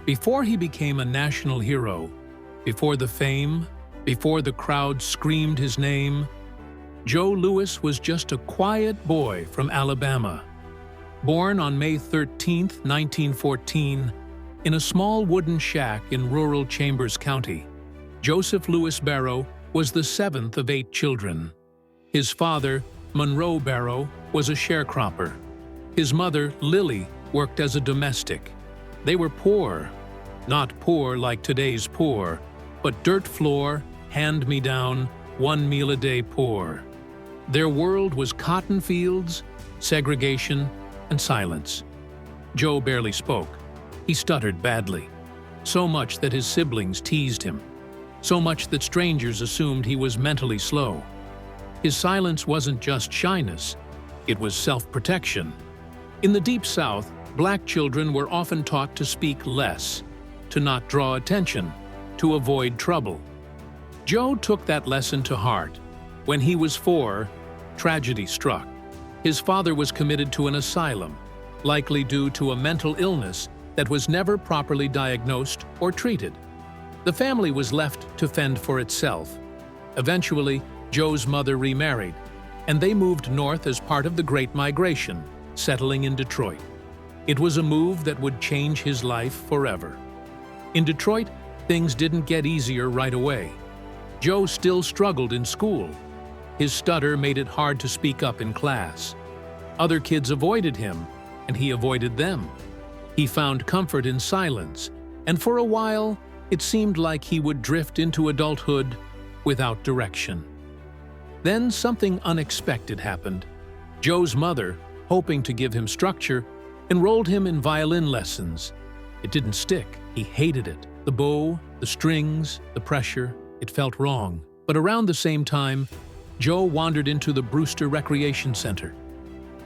Before he became a national hero, before the fame, before the crowd screamed his name, Joe Louis was just a quiet boy from Alabama. Born on May 13, 1914, in a small wooden shack in rural Chambers County, Joseph Louis Barrow was the seventh of 8 children. His father, Monroe Barrow, was a sharecropper. His mother, Lily, worked as a domestic. They were poor. Not poor like today's poor, but dirt floor, hand-me-down, 1 meal a day poor. Their world was cotton fields, segregation, and silence. Joe barely spoke. He stuttered badly. So much that his siblings teased him. So much that strangers assumed he was mentally slow. His silence wasn't just shyness, it was self-protection. In the Deep South, black children were often taught to speak less, to not draw attention, to avoid trouble. Joe took that lesson to heart. When he was 4, tragedy struck. His father was committed to an asylum, likely due to a mental illness that was never properly diagnosed or treated. The family was left to fend for itself. Eventually, Joe's mother remarried, and they moved north as part of the Great Migration, settling in Detroit. It was a move that would change his life forever. In Detroit, things didn't get easier right away. Joe still struggled in school. His stutter made it hard to speak up in class. Other kids avoided him, and he avoided them. He found comfort in silence, and for a while, it seemed like he would drift into adulthood without direction. Then something unexpected happened. Joe's mother, hoping to give him structure, enrolled him in violin lessons. It didn't stick. He hated it. The bow, the strings, the pressure, it felt wrong. But around the same time, Joe wandered into the Brewster Recreation Center.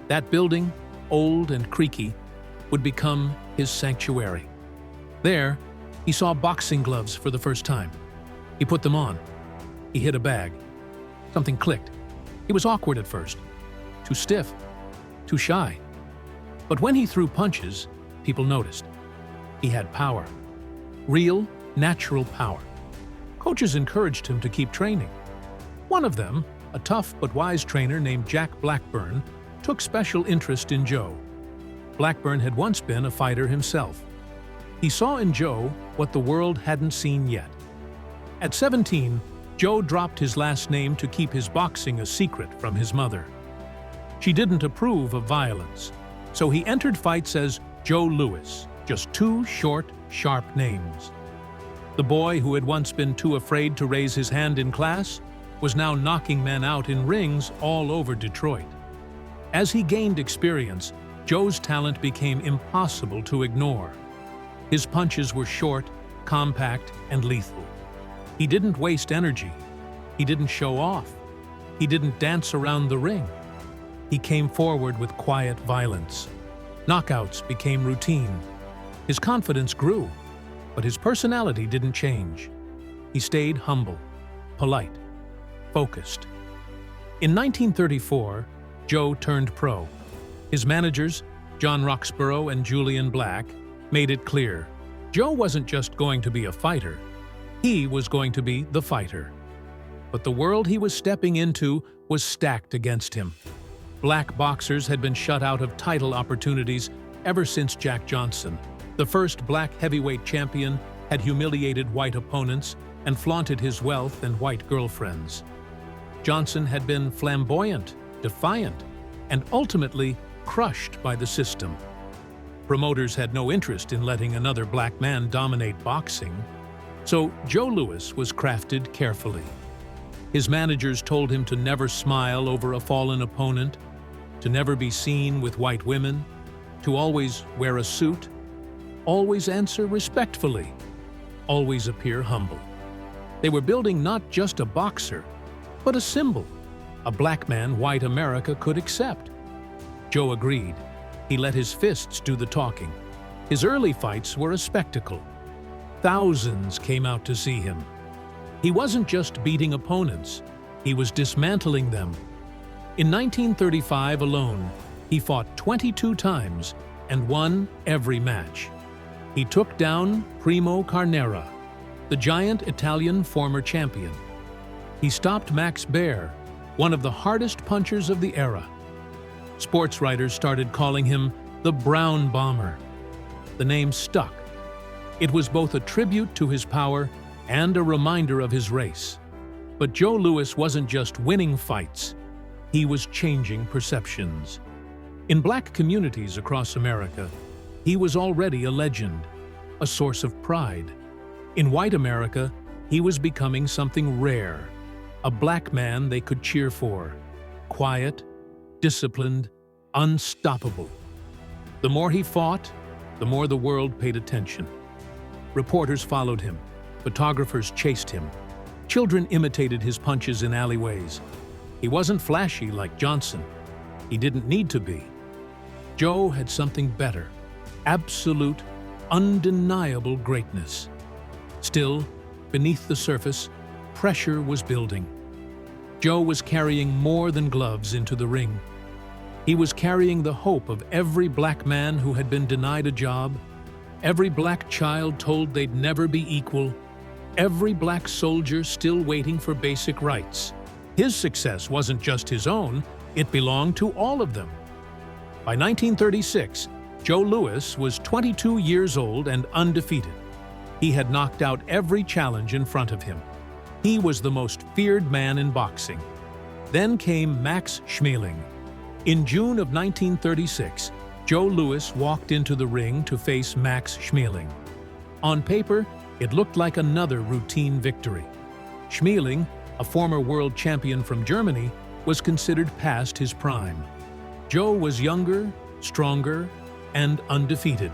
That building, old and creaky, would become his sanctuary. There, he saw boxing gloves for the first time. He put them on. He hit a bag. Something clicked. He was awkward at first. Too stiff. Too shy. But when he threw punches, people noticed. He had power. Real, natural power. Coaches encouraged him to keep training. One of them, a tough but wise trainer named Jack Blackburn, took special interest in Joe. Blackburn had once been a fighter himself. He saw in Joe what the world hadn't seen yet. At 17, Joe dropped his last name to keep his boxing a secret from his mother. She didn't approve of violence, so he entered fights as Joe Louis, just 2 short, sharp names. The boy who had once been too afraid to raise his hand in class was now knocking men out in rings all over Detroit. As he gained experience, Joe's talent became impossible to ignore. His punches were short, compact, and lethal. He didn't waste energy. He didn't show off. He didn't dance around the ring. He came forward with quiet violence. Knockouts became routine. His confidence grew, but his personality didn't change. He stayed humble, polite, focused. In 1934, Joe turned pro. His managers, John Roxborough and Julian Black, made it clear. Joe wasn't just going to be a fighter. He was going to be the fighter. But the world he was stepping into was stacked against him. Black boxers had been shut out of title opportunities ever since Jack Johnson. The first black heavyweight champion had humiliated white opponents and flaunted his wealth and white girlfriends. Johnson had been flamboyant, defiant, and ultimately crushed by the system. Promoters had no interest in letting another black man dominate boxing, so Joe Louis was crafted carefully. His managers told him to never smile over a fallen opponent, to never be seen with white women, to always wear a suit, always answer respectfully, always appear humble. They were building not just a boxer, but a symbol, a black man white America could accept. Joe agreed. He let his fists do the talking. His early fights were a spectacle. Thousands came out to see him. He wasn't just beating opponents, he was dismantling them. In 1935 alone, he fought 22 times and won every match. He took down Primo Carnera, the giant Italian former champion. He stopped Max Baer, one of the hardest punchers of the era. Sports writers started calling him the Brown Bomber. The name stuck. It was both a tribute to his power and a reminder of his race. But Joe Louis wasn't just winning fights. He was changing perceptions. In black communities across America, he was already a legend, a source of pride. In white America, he was becoming something rare, a black man they could cheer for, quiet, disciplined, unstoppable. The more he fought, the more the world paid attention. Reporters followed him, photographers chased him. Children imitated his punches in alleyways. He wasn't flashy like Johnson. He didn't need to be. Joe had something better, absolute, undeniable greatness. Still, beneath the surface, pressure was building. Joe was carrying more than gloves into the ring. He was carrying the hope of every black man who had been denied a job, every black child told they'd never be equal, every black soldier still waiting for basic rights. His success wasn't just his own, it belonged to all of them. By 1936, Joe Louis was 22 years old and undefeated. He had knocked out every challenge in front of him. He was the most feared man in boxing. Then came Max Schmeling. In June of 1936, Joe Louis walked into the ring to face Max Schmeling. On paper, it looked like another routine victory. Schmeling, a former world champion from Germany, was considered past his prime. Joe was younger, stronger, and undefeated.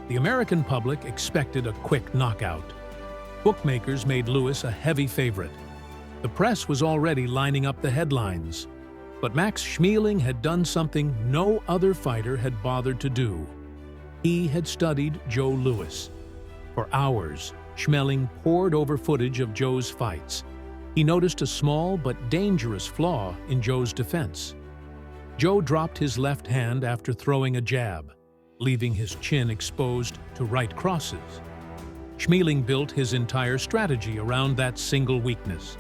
The American public expected a quick knockout. Bookmakers made Louis a heavy favorite. The press was already lining up the headlines. But Max Schmeling had done something no other fighter had bothered to do. He had studied Joe Louis. For hours, Schmeling pored over footage of Joe's fights. He noticed a small but dangerous flaw in Joe's defense. Joe dropped his left hand after throwing a jab, leaving his chin exposed to right crosses. Schmeling built his entire strategy around that single weakness.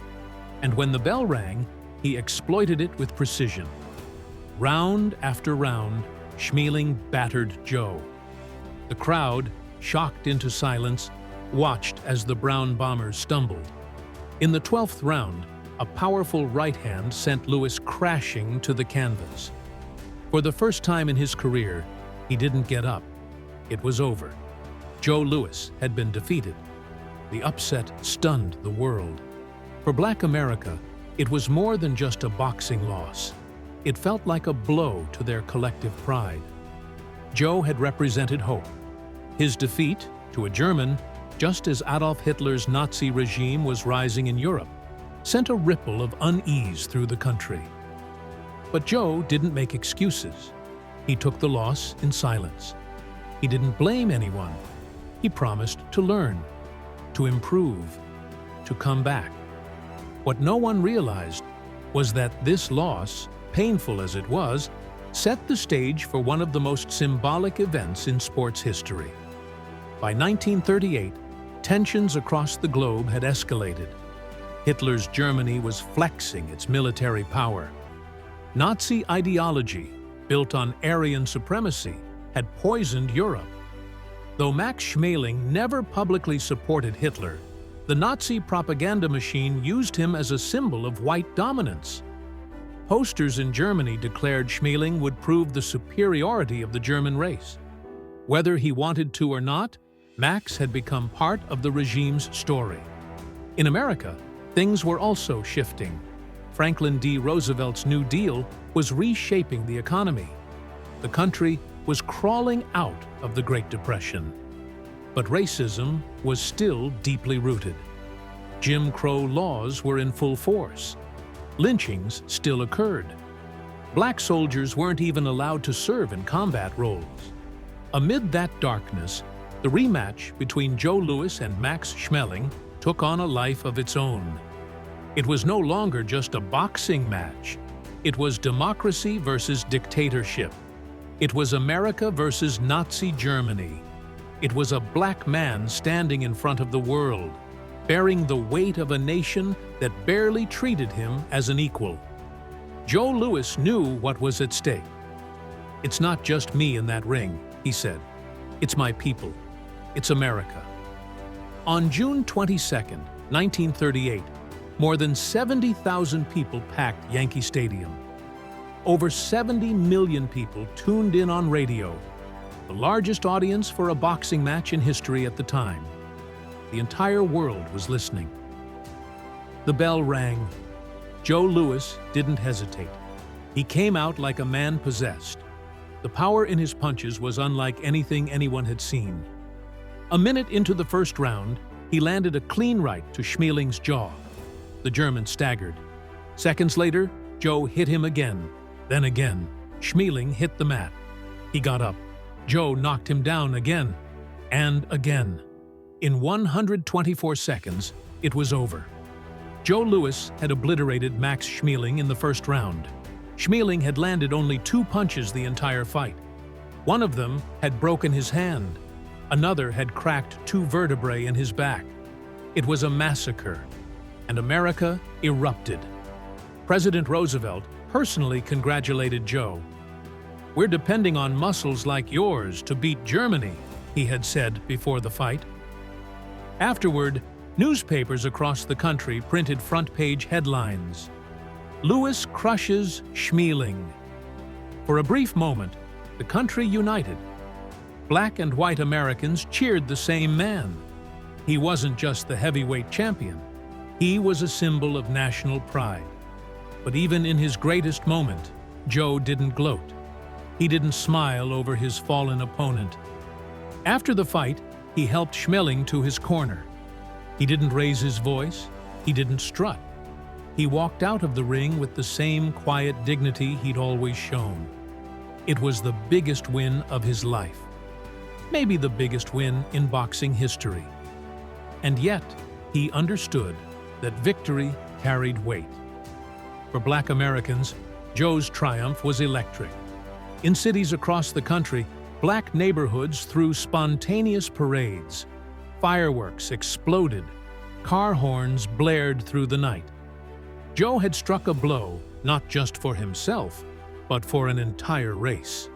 And when the bell rang, he exploited it with precision. Round after round, Schmeling battered Joe. The crowd, shocked into silence, watched as the Brown Bomber stumbled. In the 12th round, a powerful right hand sent Louis crashing to the canvas. For the first time in his career, he didn't get up. It was over. Joe Louis had been defeated. The upset stunned the world. For Black America, it was more than just a boxing loss. It felt like a blow to their collective pride. Joe had represented hope. His defeat, to a German, just as Adolf Hitler's Nazi regime was rising in Europe, sent a ripple of unease through the country. But Joe didn't make excuses. He took the loss in silence. He didn't blame anyone. He promised to learn, to improve, to come back. What no one realized was that this loss, painful as it was, set the stage for one of the most symbolic events in sports history. By 1938, tensions across the globe had escalated. Hitler's Germany was flexing its military power. Nazi ideology, built on Aryan supremacy, had poisoned Europe. Though Max Schmeling never publicly supported Hitler, the Nazi propaganda machine used him as a symbol of white dominance. Posters in Germany declared Schmeling would prove the superiority of the German race. Whether he wanted to or not, Max had become part of the regime's story. In America, things were also shifting. Franklin D. Roosevelt's New Deal was reshaping the economy. The country was crawling out of the Great Depression. But racism was still deeply rooted. Jim Crow laws were in full force. Lynchings still occurred. Black soldiers weren't even allowed to serve in combat roles. Amid that darkness, the rematch between Joe Louis and Max Schmeling took on a life of its own. It was no longer just a boxing match. It was democracy versus dictatorship. It was America versus Nazi Germany. It was a black man standing in front of the world, bearing the weight of a nation that barely treated him as an equal. Joe Louis knew what was at stake. "It's not just me in that ring," he said. "It's my people. It's America." On June 22, 1938, more than 70,000 people packed Yankee Stadium. Over 70 million people tuned in on radio, the largest audience for a boxing match in history at the time. The entire world was listening. The bell rang. Joe Louis didn't hesitate. He came out like a man possessed. The power in his punches was unlike anything anyone had seen. A minute into the first round, he landed a clean right to Schmeling's jaw. The German staggered. Seconds later, Joe hit him again. Then again. Schmeling hit the mat. He got up. Joe knocked him down again. And again. In 124 seconds, it was over. Joe Louis had obliterated Max Schmeling in the first round. Schmeling had landed only 2 punches the entire fight. One of them had broken his hand. Another had cracked 2 vertebrae in his back. It was a massacre, and America erupted. President Roosevelt personally congratulated Joe. "We're depending on muscles like yours to beat Germany," he had said before the fight. Afterward, newspapers across the country printed front-page headlines. "Louis crushes Schmeling." For a brief moment, the country united. Black and white Americans cheered the same man. He wasn't just the heavyweight champion. He was a symbol of national pride. But even in his greatest moment, Joe didn't gloat. He didn't smile over his fallen opponent. After the fight, he helped Schmeling to his corner. He didn't raise his voice. He didn't strut. He walked out of the ring with the same quiet dignity he'd always shown. It was the biggest win of his life. Maybe the biggest win in boxing history. And yet, he understood that victory carried weight. For Black Americans, Joe's triumph was electric. In cities across the country, Black neighborhoods threw spontaneous parades. Fireworks exploded. Car horns blared through the night. Joe had struck a blow not just for himself, but for an entire race.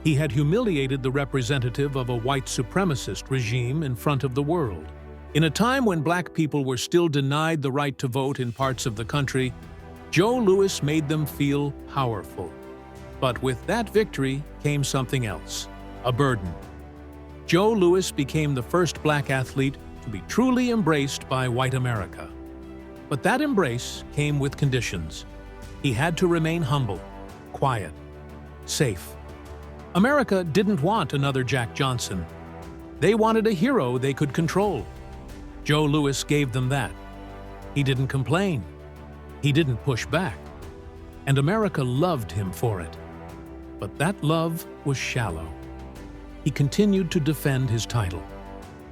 He had humiliated the representative of a white supremacist regime in front of the world. In a time when Black people were still denied the right to vote in parts of the country, Joe Louis made them feel powerful. But with that victory came something else, a burden. Joe Louis became the first Black athlete to be truly embraced by white America. But that embrace came with conditions. He had to remain humble, quiet, safe. America didn't want another Jack Johnson. They wanted a hero they could control. Joe Louis gave them that. He didn't complain. He didn't push back. And America loved him for it. But that love was shallow. He continued to defend his title.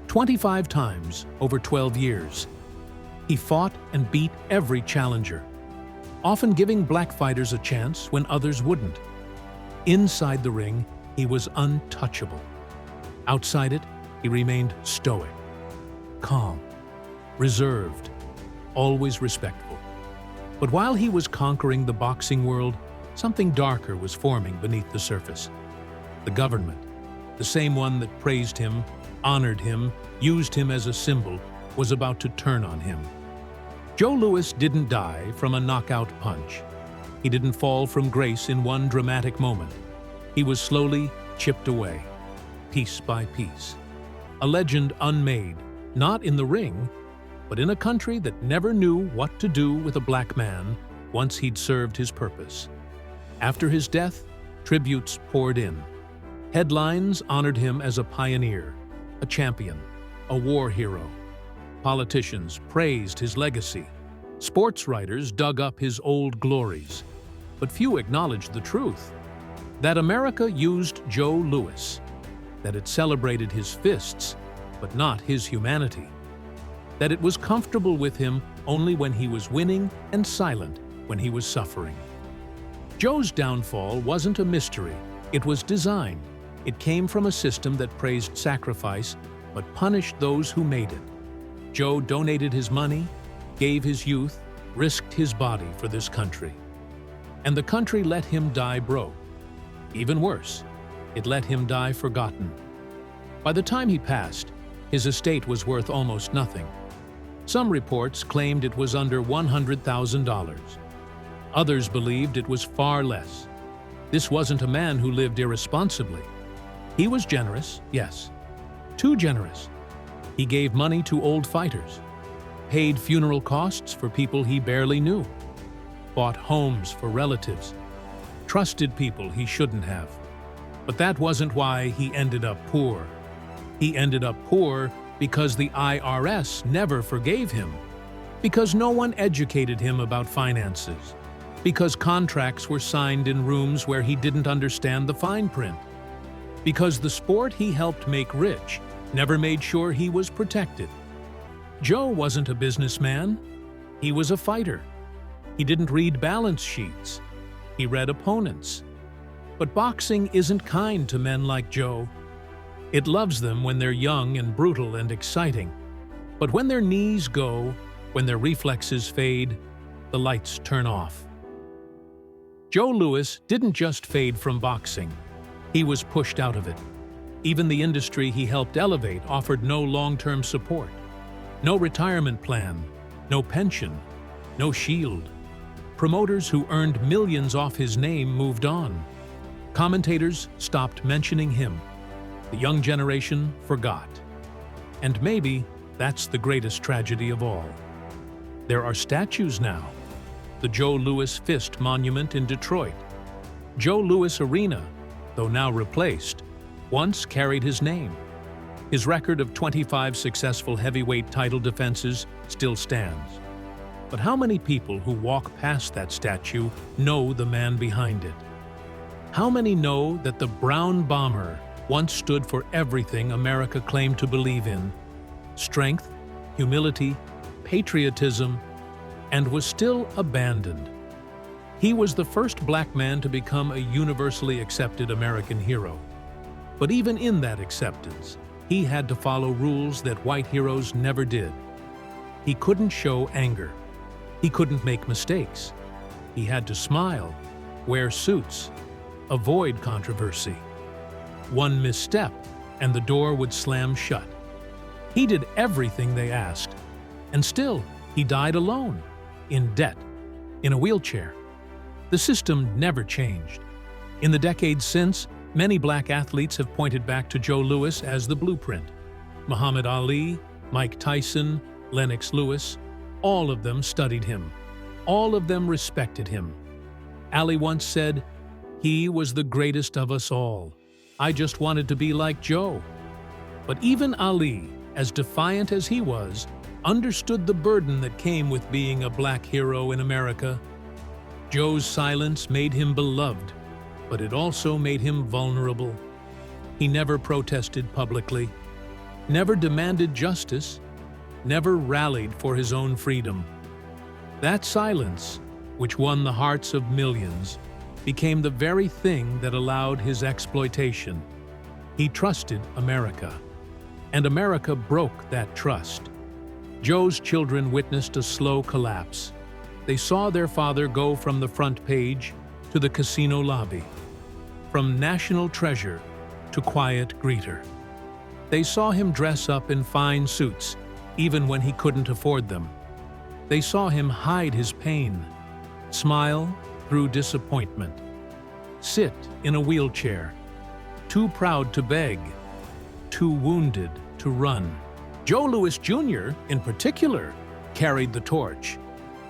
25 times over 12 years. He fought and beat every challenger, often giving Black fighters a chance when others wouldn't. Inside the ring, he was untouchable. Outside it, he remained stoic, calm, reserved, always respectful. But while he was conquering the boxing world, something darker was forming beneath the surface. The government, the same one that praised him, honored him, used him as a symbol, was about to turn on him. Joe Louis didn't die from a knockout punch. He didn't fall from grace in one dramatic moment. He was slowly chipped away, piece by piece. A legend unmade, not in the ring, but in a country that never knew what to do with a Black man once he'd served his purpose. After his death, tributes poured in. Headlines honored him as a pioneer, a champion, a war hero. Politicians praised his legacy. Sports writers dug up his old glories. But few acknowledged the truth, that America used Joe Louis, that it celebrated his fists, but not his humanity, that it was comfortable with him only when he was winning and silent when he was suffering. Joe's downfall wasn't a mystery, it was designed. It came from a system that praised sacrifice but punished those who made it. Joe donated his money, gave his youth, risked his body for this country. And the country let him die broke. Even worse, it let him die forgotten. By the time he passed, his estate was worth almost nothing. Some reports claimed it was under $100,000. Others believed it was far less. This wasn't a man who lived irresponsibly. He was generous, yes. Too generous. He gave money to old fighters, paid funeral costs for people he barely knew, bought homes for relatives, trusted people he shouldn't have. But that wasn't why he ended up poor. He ended up poor because the IRS never forgave him, because no one educated him about finances, because contracts were signed in rooms where he didn't understand the fine print, because the sport he helped make rich never made sure he was protected. Joe wasn't a businessman. He was a fighter. He didn't read balance sheets. He read opponents. But boxing isn't kind to men like Joe. It loves them when they're young and brutal and exciting. But when their knees go, when their reflexes fade, the lights turn off. Joe Louis didn't just fade from boxing. He was pushed out of it. Even the industry he helped elevate offered no long-term support. No retirement plan, no pension, no shield. Promoters who earned millions off his name moved on. Commentators stopped mentioning him. The young generation forgot. And maybe that's the greatest tragedy of all. There are statues now. The Joe Louis Fist Monument in Detroit. Joe Louis Arena, though now replaced, once carried his name. His record of 25 successful heavyweight title defenses still stands. But how many people who walk past that statue know the man behind it? How many know that the Brown Bomber once stood for everything America claimed to believe in: strength, humility, patriotism, and was still abandoned? He was the first black man to become a universally accepted American hero. But even in that acceptance, he had to follow rules that white heroes never did. He couldn't show anger. He couldn't make mistakes. He had to smile, wear suits, avoid controversy. One misstep, and the door would slam shut. He did everything they asked, and still, he died alone, in debt, in a wheelchair. The system never changed. In the decades since, many black athletes have pointed back to Joe Louis as the blueprint. Muhammad Ali, Mike Tyson, Lennox Lewis, all of them studied him. All of them respected him. Ali once said, "He was the greatest of us all. I just wanted to be like Joe." But even Ali, as defiant as he was, understood the burden that came with being a black hero in America. Joe's silence made him beloved, but it also made him vulnerable. He never protested publicly, never demanded justice, never rallied for his own freedom. That silence, which won the hearts of millions, became the very thing that allowed his exploitation. He trusted America, and America broke that trust. Joe's children witnessed a slow collapse. They saw their father go from the front page to the casino lobby, from national treasure to quiet greeter. They saw him dress up in fine suits, even when he couldn't afford them. They saw him hide his pain, smile through disappointment, sit in a wheelchair, too proud to beg, too wounded to run. Joe Louis Jr., in particular, carried the torch.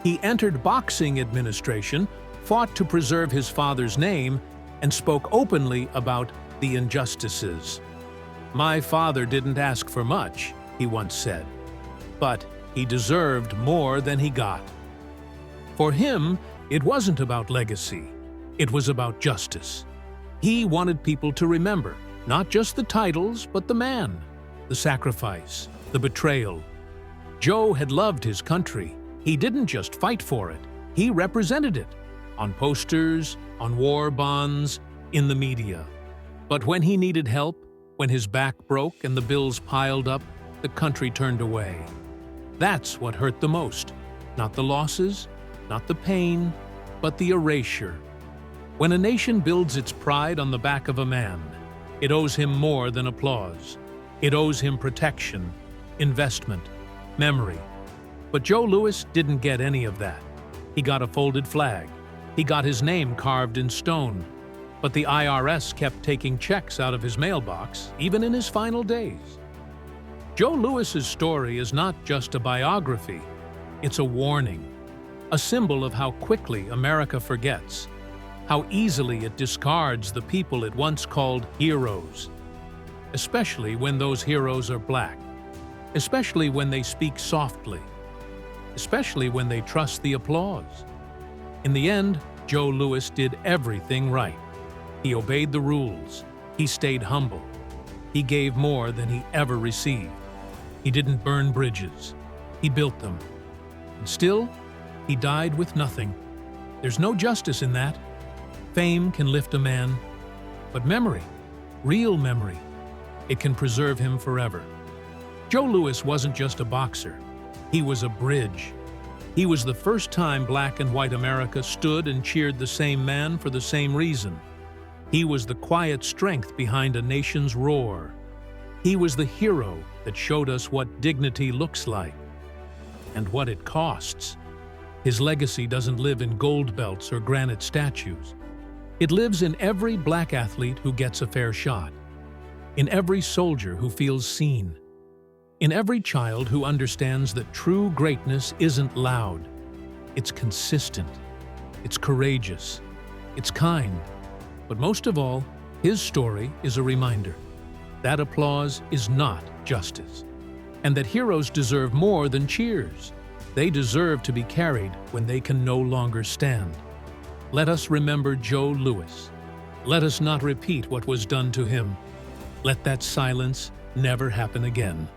He entered boxing administration, fought to preserve his father's name, and spoke openly about the injustices. "My father didn't ask for much," he once said, "but he deserved more than he got." For him, it wasn't about legacy. It was about justice. He wanted people to remember not just the titles, but the man, the sacrifice, the betrayal. Joe had loved his country. He didn't just fight for it. He represented it, on posters, on war bonds, in the media. But when he needed help, when his back broke and the bills piled up, the country turned away. That's what hurt the most. Not the losses, not the pain, but the erasure. When a nation builds its pride on the back of a man, it owes him more than applause. It owes him protection, investment, memory. But Joe Louis didn't get any of that. He got a folded flag. He got his name carved in stone. But the IRS kept taking checks out of his mailbox, even in his final days. Joe Louis's story is not just a biography. It's a warning, a symbol of how quickly America forgets, how easily it discards the people it once called heroes, especially when those heroes are black, especially when they speak softly, especially when they trust the applause. In the end, Joe Louis did everything right. He obeyed the rules. He stayed humble. He gave more than he ever received. He didn't burn bridges. He built them. And still, he died with nothing. There's no justice in that. Fame can lift a man, but memory, real memory, it can preserve him forever. Joe Louis wasn't just a boxer. He was a bridge. He was the first time black and white America stood and cheered the same man for the same reason. He was the quiet strength behind a nation's roar. He was the hero that showed us what dignity looks like and what it costs. His legacy doesn't live in gold belts or granite statues. It lives in every black athlete who gets a fair shot, in every soldier who feels seen, in every child who understands that true greatness isn't loud. It's consistent, it's courageous, it's kind. But most of all, his story is a reminder that applause is not justice, and that heroes deserve more than cheers. They deserve to be carried when they can no longer stand. Let us remember Joe Louis. Let us not repeat what was done to him. Let that silence never happen again.